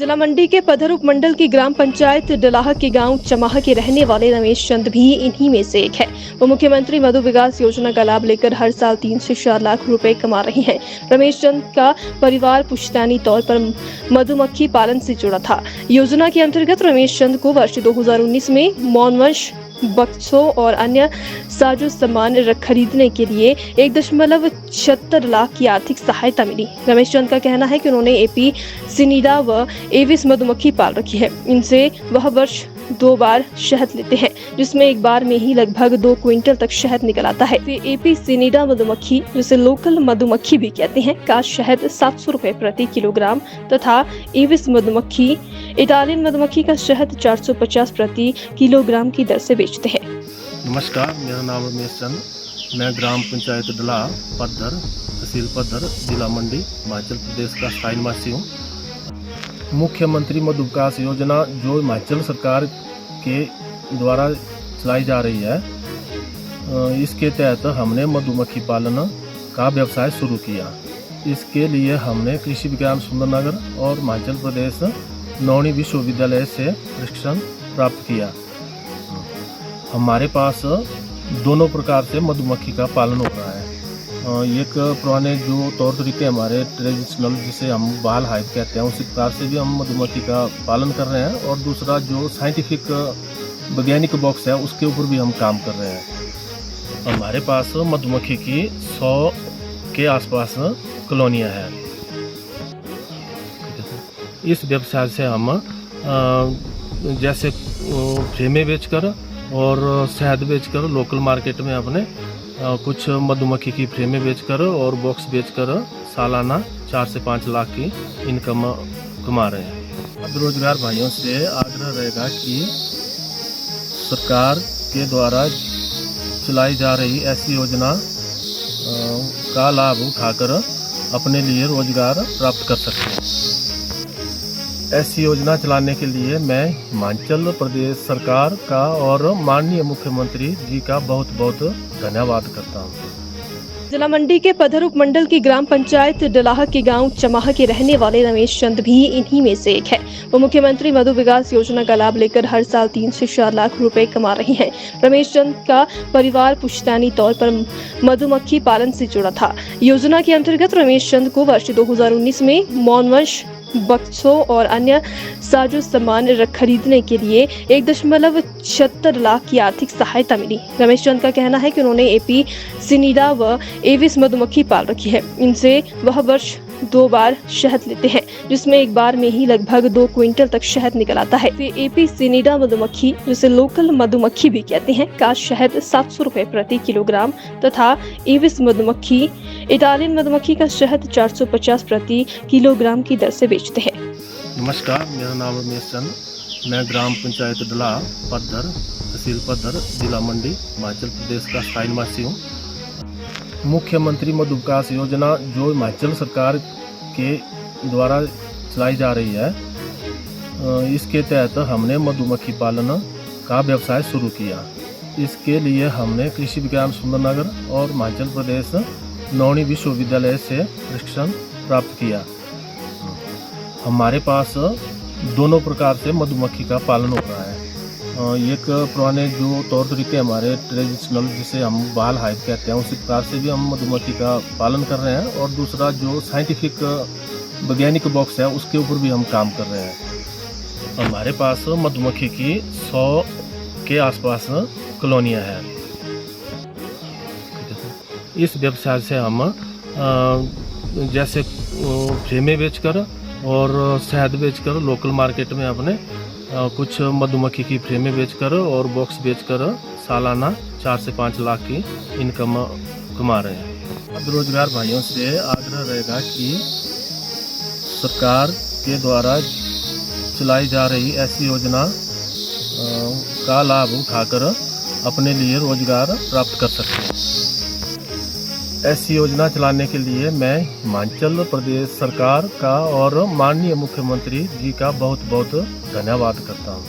जिला मंडी के पधर उपमंडल की ग्राम पंचायत डलाह के गांव चमाह के रहने वाले रमेश चंद भी इन्हीं में से एक है। वो मुख्यमंत्री मधु विकास योजना का लाभ लेकर हर साल 3 से 4 लाख रुपए कमा रहे हैं। रमेश चंद का परिवार पुश्तैनी तौर पर मधुमक्खी पालन से जुड़ा था। योजना के अंतर्गत रमेश चंद को वर्ष 2019 में मौनवंश बक्सों और अन्य साजो सामान खरीदने के लिए 1.76 लाख की आर्थिक सहायता मिली। रमेश चंद का कहना है कि उन्होंने एपी सिनीडा व एविस मधुमक्खी पाल रखी है। इनसे वह वर्ष 2 बार शहद लेते हैं, जिसमें एक बार में ही लगभग 2 क्विंटल तक शहद निकल आता है। वे एपी सिनीडा मधुमक्खी, जिसे लोकल मधुमक्खी भी कहते हैं, का शहद 700 रुपए प्रति किलोग्राम तथा एविस मधुमक्खी, इटालियन मधुमक्खी का शहद 450 प्रति किलोग्राम की दर से बेचते हैं। नमस्कार, मेरा नाम रमेश चंद। मैं ग्राम पंचायत डलाह पद्धर, तहसील पद्धर, जिला मंडी, हिमाचल प्रदेश का स्थायी निवासी हूँ। मुख्यमंत्री मधु विकास योजना जो हिमाचल सरकार के द्वारा चलाई जा रही है, इसके तहत हमने मधुमक्खी पालन का व्यवसाय शुरू किया। इसके लिए हमने कृषि विज्ञान सुंदरनगर और हिमाचल प्रदेश नौणी विश्वविद्यालय से प्रशिक्षण प्राप्त किया। हमारे पास दोनों प्रकार से मधुमक्खी का पालन हो रहा है। एक पुराने जो तौर तरीके हमारे ट्रेडिशनल, जिसे हम बाल हाइव कहते हैं, उसी प्रकार से भी हम मधुमक्खी का पालन कर रहे हैं। और दूसरा जो साइंटिफिक वैज्ञानिक बॉक्स है, उसके ऊपर भी हम काम कर रहे हैं। हमारे पास मधुमक्खी की 100 के आसपास कॉलोनियाँ हैं। इस व्यवसाय से हम जैसे फ्रेमें बेचकर और शहद बेचकर लोकल मार्केट में अपने कुछ मधुमक्खी की फ्रेमें बेचकर और बॉक्स बेचकर सालाना 4 से 5 लाख की इनकम कमा रहे हैं। बेरोजगार भाइयों से आग्रह रहेगा कि सरकार के द्वारा चलाई जा रही ऐसी योजना का लाभ उठाकर अपने लिए रोजगार प्राप्त कर सकते हैं। ऐसी योजना चलाने के लिए मैं हिमाचल प्रदेश सरकार का और माननीय मुख्यमंत्री जी का बहुत बहुत धन्यवाद करता हूँ। जिला मंडी के पधर उपमंडल की ग्राम पंचायत डलाह के गांव चमाह के रहने वाले रमेश चंद भी इन्हीं में से एक है। वो मुख्यमंत्री मधु विकास योजना का लाभ लेकर हर साल 3 से 4 लाख रुपए कमा रहे हैं। रमेश चंद का परिवार पुश्तैनी तौर पर मधुमक्खी पालन से जुड़ा था। योजना के अंतर्गत रमेश चंद को वर्ष 2019 में मौनवंश बक्सों और अन्य साजो सामान खरीदने के लिए 1.76 लाख की आर्थिक सहायता मिली। रमेश चंद का कहना है कि उन्होंने एपी सिनीडा व एविस मधुमक्खी पाल रखी है। इनसे वह वर्ष 2 बार शहद लेते हैं, जिसमें एक बार में ही लगभग 2 क्विंटल तक शहद निकल आता है। वे एपी सिनीडा मधुमक्खी, जिसे लोकल मधुमक्खी भी कहते हैं, का शहद 700 रुपए प्रति किलोग्राम तथा एविस मधुमक्खी, इटालियन मधुमक्खी का शहद 450 प्रति किलोग्राम की दर से बेचते हैं। नमस्कार, मेरा नाम रमेश चंद। मैं ग्राम पंचायत डलाह पद्धर, तहसील पद्धर, जिला मंडी, हिमाचल प्रदेश का स्थायी निवासी हूँ। मुख्यमंत्री मधु विकास योजना जो हिमाचल सरकार के द्वारा चलाई जा रही है, इसके तहत हमने मधुमक्खी पालन का व्यवसाय शुरू किया। इसके लिए हमने कृषि विज्ञान सुंदरनगर और हिमाचल प्रदेश नौणी विश्वविद्यालय से प्रशिक्षण प्राप्त किया। हमारे पास दोनों प्रकार से मधुमक्खी का पालन हो रहा है। एक पुराने जो तौर तरीके हमारे ट्रेडिशनल, जिसे हम बाल हाइव कहते हैं, उसी प्रकार से भी हम मधुमक्खी का पालन कर रहे हैं। और दूसरा जो साइंटिफिक वैज्ञानिक बॉक्स है, उसके ऊपर भी हम काम कर रहे हैं। हमारे पास मधुमक्खी की 100 के आसपास कॉलोनियाँ हैं। इस व्यवसाय से हम जैसे फ्रेमें बेचकर और शहद बेचकर लोकल मार्केट में अपने कुछ मधुमक्खी की फ्रेमें बेचकर और बॉक्स बेचकर सालाना 4 से 5 लाख की इनकम कमा रहे हैं। बेरोजगार भाइयों से आग्रह रहेगा कि सरकार के द्वारा चलाई जा रही ऐसी योजना का लाभ उठाकर अपने लिए रोजगार प्राप्त कर सकते हैं। ऐसी योजना चलाने के लिए मैं हिमाचल प्रदेश सरकार का और माननीय मुख्यमंत्री जी का बहुत बहुत धन्यवाद करता हूँ।